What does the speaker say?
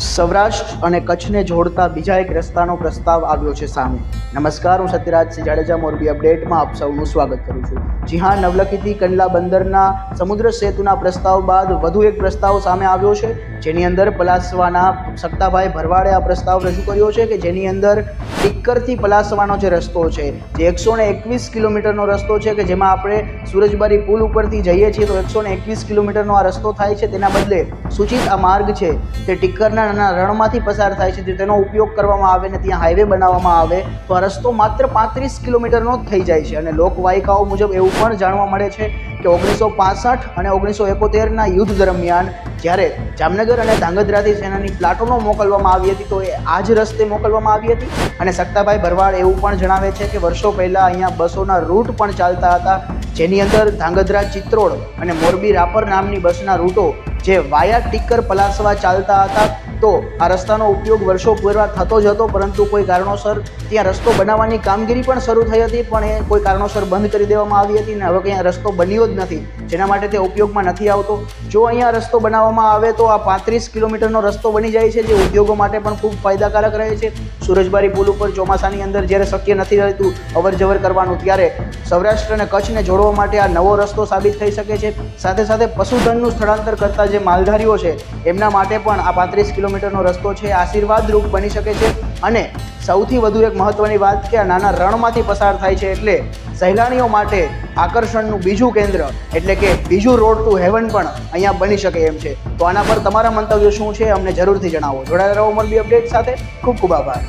સૌરાષ્ટ્ર અને કચ્છને જોડતા બીજા એક રસ્તાનો પ્રસ્તાવ આવ્યો છે સામે. નમસ્કાર, હું સત્યરાજસિંહ જાડેજા મોરબી અપડેટમાં આપ સૌનું સ્વાગત કરું છું. જી હા, નવલખીથી કંડલા બંદરના સમુદ્ર સેતુના પ્રસ્તાવ બાદ વધુ એક પ્રસ્તાવ સામે આવ્યો છે, જેની અંદર પલાસવાના સક્તાભાઈ ભરવાડે આ પ્રસ્તાવ રજૂ કર્યો છે કે જેની અંદર ટીક્કરથી પલાસવાનો જે રસ્તો છે, જે 121 કિલોમીટરનો રસ્તો છે, કે જેમાં આપણે સુરજબારી પુલ ઉપરથી જઈએ છીએ તો 121 કિલોમીટરનો આ રસ્તો થાય છે, તેના બદલે સૂચિત આ માર્ગ છે તે ટીક્કરના રણમાંથી પસાર થાય છે. તેનો ઉપયોગ કરવામાં આવે ને ત્યાં હાઈવે બનાવવામાં આવે તો આ રસ્તો માત્ર 35 કિલોમીટરનો જ થઈ જાય છે. અને લોકવાયકાઓ મુજબ એવું પણ જાણવા મળે છે કે 1965 અને 1971ના યુદ્ધ દરમિયાન જ્યારે જામનગર અને ધાંગધ્રાથી સેનાની પ્લાટોનો મોકલવામાં આવી હતી તો એ આ જ રસ્તે મોકલવામાં આવી હતી. અને સક્તાભાઈ ભરવાડ એવું પણ જણાવે છે કે વર્ષો પહેલાં અહીંયા બસોના રૂટ પણ ચાલતા હતા, જેની અંદર ધાંગધ્રા ચિત્રોડ અને મોરબી રાપર નામની બસના રૂટો જે વાયા ટીક્કર પલાસવા ચાલતા હતા. તો આ રસ્તાનો ઉપયોગ વર્ષો પૂર્વ થતો જ હતો, પરંતુ કોઈ કારણોસર ત્યાં રસ્તો બનાવવાની કામગીરી પણ શરૂ થઈ હતી, પણ એ કોઈ કારણોસર બંધ કરી દેવામાં આવી હતી અને હવે કંઈ રસ્તો બન્યો જ નથી, જેના માટે તે ઉપયોગમાં નથી આવતો. જો અહીંયા રસ્તો બનાવવામાં આવે તો આ 35 કિલોમીટરનો રસ્તો બની જાય છે, જે ઉદ્યોગો માટે પણ ખૂબ ફાયદાકારક રહે છે. સુરજબારી પુલ ઉપર ચોમાસાની અંદર જ્યારે શક્ય નથી રહેતું અવર જવર કરવાનું, ત્યારે સૌરાષ્ટ્ર અને કચ્છને જોડવા માટે આ નવો રસ્તો સાબિત થઈ શકે છે. સાથે સાથે પશુધનનું સ્થળાંતર કરતા જે માલધારીઓ છે એમના માટે પણ આ 35 કિલોમીટરનો રસ્તો છે આશીર્વાદરૂપ બની શકે છે. અને સૌથી વધુ એક મહત્વની વાત કે આ નાના રણમાંથી પસાર થાય છે, એટલે સહેલાણીઓ માટે આકર્ષણનું બીજું કેન્દ્ર એટલે કે બીજું રોડ ટુ હેવન પણ અહીંયા બની શકે એમ છે. તો આના પર તમારા મંતવ્યો શું છે અમને જરૂરથી જણાવો. જોડાયેલા રહો મોરબી અપડેટ સાથે. ખૂબ ખૂબ આભાર.